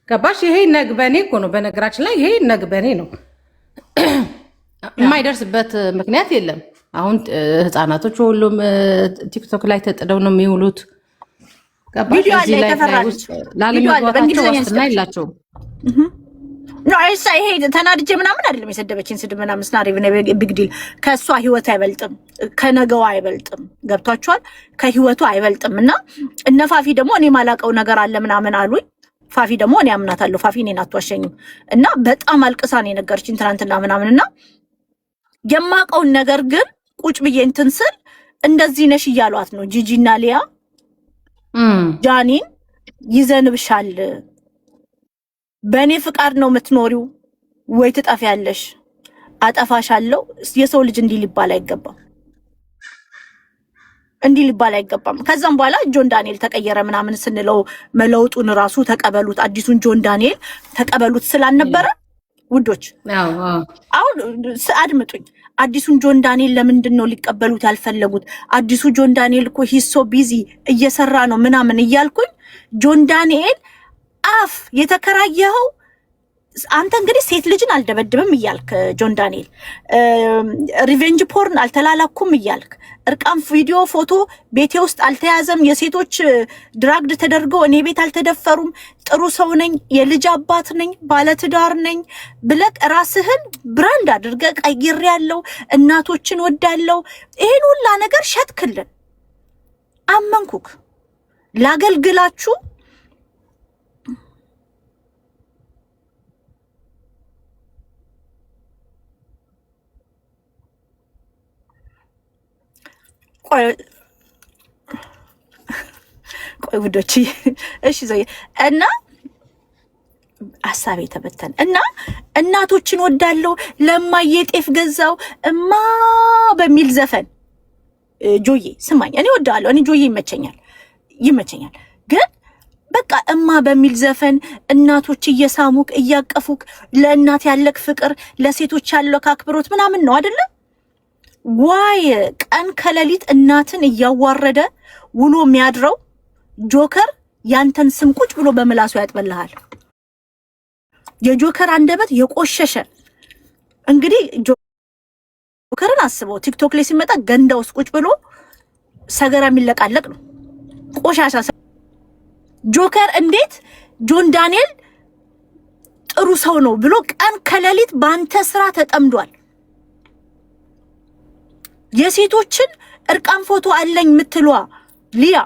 ገባሽ? ይሄ ነግበኔ እኮ ነው። በነገራችን ላይ ይሄ ነግበኔ ነው። የማይደርስበት ምክንያት የለም። አሁን ህፃናቶች ሁሉም ቲክቶክ ላይ ተጥደው ነው የሚውሉት። ገባሽ? እዚህ ላይ ላለመግባታቸው ዋስትና የላቸውም። አይሳ ይሄ ተናድጄ ምናምን አይደለም የሰደበችን ስድብ ምናምን ስናሪ ቢግዲል ከሷ ህይወት አይበልጥም፣ ከነገዋ አይበልጥም። ገብቷቸዋል። ከህይወቱ አይበልጥም። እና እነፋፊ ደግሞ እኔ ማላቀው ነገር አለ ምናምን አሉኝ። ፋፊ ደግሞ እኔ አምናታለሁ። ፋፊ እኔን አትዋሸኝም። እና በጣም አልቅሳ ነው የነገረችኝ ትናንትና ምናምን። እና የማቀውን ነገር ግን ቁጭ ብዬ እንትን ስል እንደዚህ ነሽ እያሏት ነው ጂጂና ሊያ ጃኒን ይዘንብሻል፣ በእኔ ፍቃድ ነው የምትኖሪው ወይ ትጠፊያለሽ፣ አጠፋሻለሁ። የሰው ልጅ እንዲህ ሊባል አይገባም፣ እንዲህ ሊባል አይገባም። ከዛም በኋላ ጆን ዳንኤል ተቀየረ ምናምን ስንለው መለውጡን ራሱ ተቀበሉት፣ አዲሱን ጆን ዳንኤል ተቀበሉት ስላልነበረ ውዶች፣ አሁን አድምጡኝ። አዲሱን ጆን ዳንኤል ለምንድን ነው ሊቀበሉት ያልፈለጉት? አዲሱ ጆን ዳንኤል እኮ ሂሶ ቢዚ እየሰራ ነው ምናምን እያልኩኝ ጆን ዳንኤል አፍ የተከራየኸው አንተ እንግዲህ ሴት ልጅን አልደበድብም እያልክ ጆን ዳንኤል ሪቬንጅ ፖርን አልተላላኩም እያልክ እርቃም ቪዲዮ ፎቶ ቤቴ ውስጥ አልተያዘም፣ የሴቶች ድራግድ ተደርገው እኔ ቤት አልተደፈሩም፣ ጥሩ ሰው ነኝ፣ የልጅ አባት ነኝ፣ ባለትዳር ነኝ ብለክ ራስህን ብራንድ አድርገህ ቀይሬያለሁ፣ እናቶችን ወዳለው ይሄን ሁላ ነገር ሸጥክልን። አመንኩክ ላገልግላችሁ ቆይ ውዶች፣ እሺ ዘይ እና ሐሳቤ ተበተን እና እናቶችን ወዳለው ለማየ ጤፍ ገዛው እማ በሚል ዘፈን ጆዬ ስማኝ፣ እኔ ወዳለሁ፣ እኔ ጆዬ ይመቸኛል። ግን በቃ እማ በሚል ዘፈን እናቶች እየሳሙክ እያቀፉክ ለእናት ያለክ ፍቅር ለሴቶች ያለክ አክብሮት ምናምን ነው አይደለ? ዋይ ቀን ከሌሊት እናትን እያዋረደ ውሎ የሚያድረው ጆከር ያንተን ስም ቁጭ ብሎ በምላሱ ያጥበልሃል። የጆከር አንደበት የቆሸሸ እንግዲህ ጆከርን አስበው፣ ቲክቶክ ላይ ሲመጣ ገንዳ ውስጥ ቁጭ ብሎ ሰገራ የሚለቃለቅ ነው ቆሻሻ ጆከር። እንዴት ጆን ዳንኤል ጥሩ ሰው ነው ብሎ ቀን ከሌሊት ባንተ ስራ ተጠምዷል። የሴቶችን እርቃን ፎቶ አለኝ ምትሏ ሊያ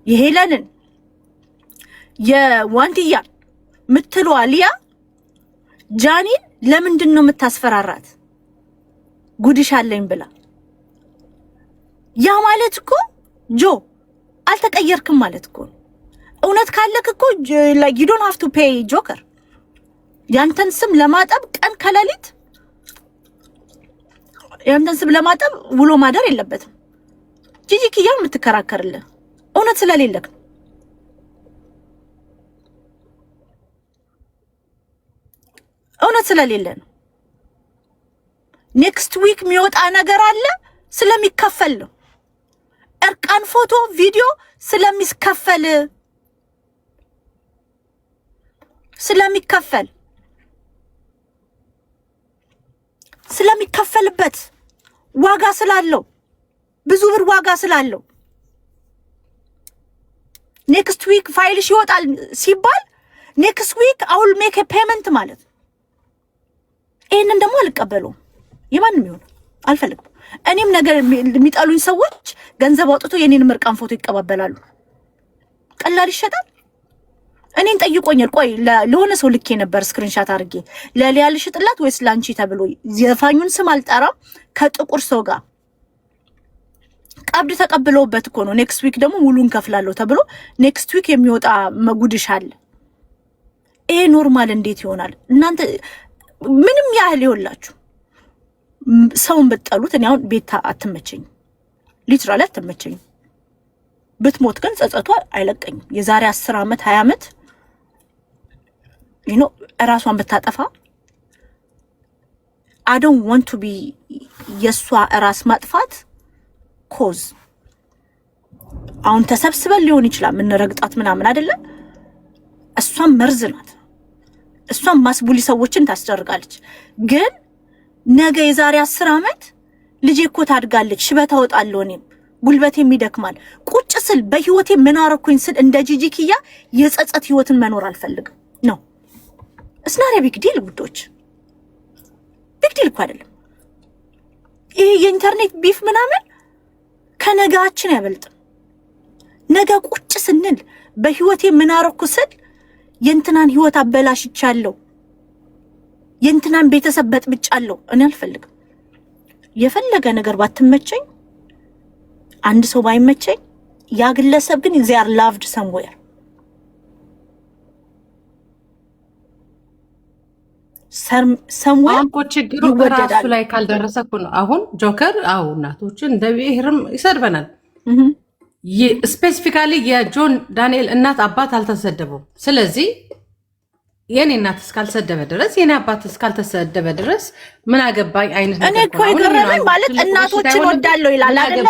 የሄለንን የዋንትያ ምትሏ ሊያ ጃኒን ለምንድን ነው የምታስፈራራት? ጉድሽ አለኝ ብላ። ያ ማለት እኮ ጆ አልተቀየርክም ማለት እኮ እውነት ካለክ እኮ like you don't have to pay ጆከር ያንተን ስም ለማጠብ ቀን ከሌሊት ያንተን ስም ለማጠብ ውሎ ማደር የለበትም። ጂጂ ኪያ የምትከራከርልህ እውነት ስለሌለክ ነው። እውነት ስለሌለ ነው። ኔክስት ዊክ የሚወጣ ነገር አለ ስለሚከፈል ነው። እርቃን ፎቶ ቪዲዮ ስለሚከፈልበት ዋጋ ስላለው ብዙ ብር ዋጋ ስላለው ኔክስት ዊክ ፋይልሽ ይወጣል ሲባል ኔክስት ዊክ አውል ሜክ ኤ ፔመንት ማለት። ይሄንን ደግሞ አልቀበለውም። የማንም ይሁን አልፈልግም። እኔም ነገር የሚጣሉኝ ሰዎች ገንዘብ አውጥቶ የኔን እርቃን ፎቶ ይቀባበላሉ። ቀላል ይሸጣል። እኔን ጠይቆኛል። ቆይ ለሆነ ሰው ልኬ ነበር ስክሪንሻት አድርጌ ለሊያ ልሽጥላት ወይስ ላንቺ ተብሎ የፋኙን ስም አልጠራም። ከጥቁር ሰው ጋር ቀብድ ተቀብለውበት እኮ ነው። ኔክስት ዊክ ደግሞ ሙሉን ከፍላለሁ ተብሎ ኔክስት ዊክ የሚወጣ መጉድሽ አለ። ይሄ ኖርማል እንዴት ይሆናል? እናንተ ምንም ያህል ይወላችሁ ሰውን ብትጠሉት፣ እኔ አሁን ቤታ አትመቸኝ፣ ሊትራሊ አትመቸኝ። ብትሞት ግን ጸጸቷ አይለቀኝም። የዛሬ 10 ዓመት 20 ዓመት ራሷን ብታጠፋ I don't want to be የሷ ራስ ማጥፋት ኮዝ። አሁን ተሰብስበን ሊሆን ይችላል ምን ረግጣት ምናምን አይደለም። እሷም መርዝ ናት። እሷም ማስቡሊ ሰዎችን ታስደርጋለች። ግን ነገ የዛሬ 10 ዓመት ልጄ እኮ ታድጋለች፣ ሽበት አወጣለሁ፣ እኔም ጉልበቴም ይደክማል። ቁጭ ስል በህይወቴ ምን አረኩኝ ስል እንደ ጂጂ ኪያ የጸጸት ህይወትን መኖር አልፈልግም ነው። እስናሪ ቢግ ዲል ውዶች፣ ቢግ ዲል እኮ አይደለም ይሄ የኢንተርኔት ቢፍ ምናምን ከነጋችን አይበልጥም። ነገ ቁጭ ስንል በህይወቴ ምን አረኩ ስል የእንትናን ህይወት አበላሽቻለሁ፣ የእንትናን ቤተሰብ በጥብጫለሁ እኔ አልፈልግም። የፈለገ ነገር ባትመቸኝ፣ አንድ ሰው ባይመቸኝ፣ ያ ግለሰብ ግን they are loved somewhere አሁን እኮ ችግሩ በራሱ ላይ ካልደረሰ እኮ ነው። አሁን ጆከር እናቶችን እንደ ብሔርም ይሰድበናል። ስፔሲፊካሊ የጆን ዳንኤል እናት አባት አልተሰደቡም። ስለዚህ የኔ እናት እስካልሰደበ ድረስ የኔ አባት እስካልተሰደበ ድረስ ምን አገባኝ አይነት ነገር። እኔ እኮ የገረመኝ ማለት እናቶችን ወዳለው ይላል አይደለ?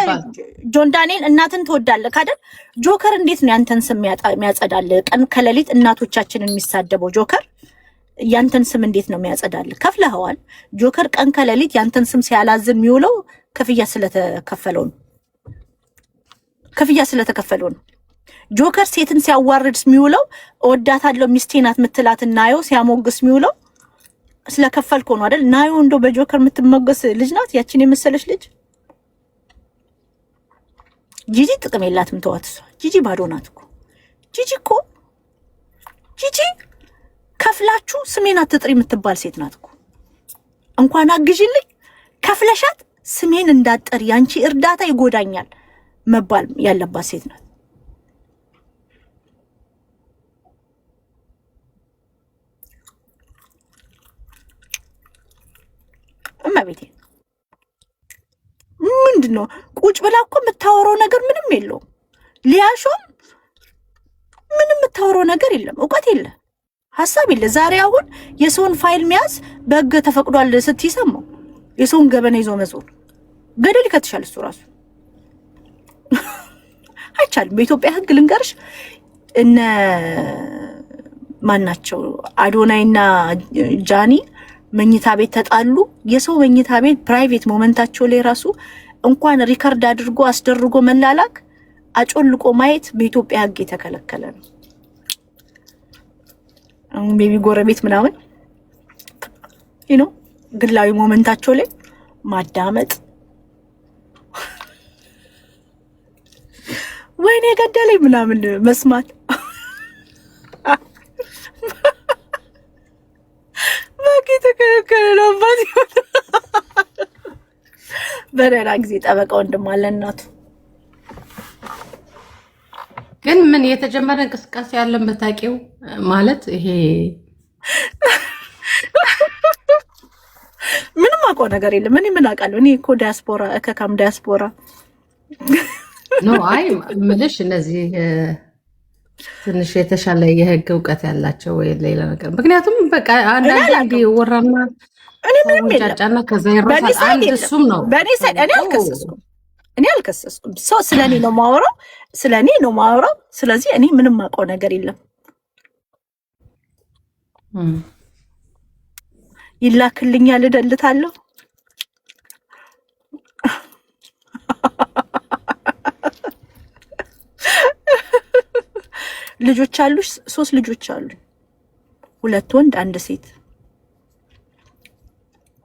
ጆን ዳንኤል እናትን ትወዳለህ ካደል ጆከር እንዴት ነው ያንተን ስም የሚያጸዳል? ቀን ከሌሊት እናቶቻችንን የሚሳደበው ጆከር ያንተን ስም እንዴት ነው የሚያጸዳል? ከፍለኸዋል። ጆከር ቀን ከሌሊት ያንተን ስም ሲያላዝን የሚውለው ክፍያ ስለተከፈለው ነው። ክፍያ ስለተከፈለው ነው። ጆከር ሴትን ሲያዋርድ የሚውለው እወዳታለሁ ሚስቴ ናት የምትላት ናዮ ሲያሞግስ የሚውለው ስለከፈልከው ነው አይደል? ናዮ እንደው በጆከር የምትሞገስ ልጅ ናት ያቺን የመሰለች ልጅ። ጂጂ ጥቅም የላትም ተዋት። ጂጂ ባዶ ናት እኮ ጂጂ ከፍላችሁ ስሜን አትጥሪ የምትባል ሴት ናት እኮ። እንኳን አግዢልኝ ከፍለሻት ስሜን እንዳትጠሪ ያንቺ እርዳታ ይጎዳኛል መባል ያለባት ሴት ናት። እማቤቴ ምንድነው ቁጭ ብላ እኮ የምታወራው ነገር ምንም የለውም። ሊያሾም ምንም የምታወራው ነገር የለም። እውቀት የለ፣ ሐሳብ የለ። ዛሬ አሁን የሰውን ፋይል መያዝ በሕግ ተፈቅዷል ስትይሰማው የሰውን ገበና ይዞ መዞር ገደል ይከትሻል። እሱ ራሱ አይቻልም። በኢትዮጵያ ሕግ ልንገርሽ እነ ማናቸው አዶናይና ጃኒ መኝታ ቤት ተጣሉ። የሰው መኝታ ቤት ፕራይቬት ሞመንታቸው ላይ ራሱ እንኳን ሪከርድ አድርጎ አስደርጎ መላላክ አጮልቆ ማየት በኢትዮጵያ ሕግ የተከለከለ ነው። ቤቢ ጎረቤት ምናምን ግላዊ ሞመንታቸው ላይ ማዳመጥ ወይኔ ገደለኝ ምናምን መስማት ተከለከለ ነው። በሌላ ጊዜ ጠበቃ ወንድም አለ እናቱ። ግን ምን የተጀመረ እንቅስቃሴ ያለን በታውቂው ማለት ይሄ ምንም አውቀው ነገር የለም። እኔ ምን አውቃለሁ? እኔ እኮ ዲያስፖራ ከካም ዲያስፖራ ነው። አይ ምልሽ እነዚህ ትንሽ የተሻለ የህግ እውቀት ያላቸው ወይ ሌላ ነገር። ምክንያቱም በቃ አንዳንዴ ወራና እኔ ምንም ጫጫና ከዛ ይራሳል። አንድ እሱም ነው በእኔ ሳይድ እኔ አልከሰስኩም። ሰው ስለኔ ነው ማወራው፣ ስለዚህ እኔ ምንም አውቀው ነገር የለም። ይላክልኛል፣ እደልታለሁ። ልጆች አሉሽ? 3 ልጆች አሉ፣ 2 ወንድ 1 ሴት።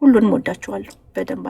ሁሉንም ወዳቸዋለሁ በደንብ።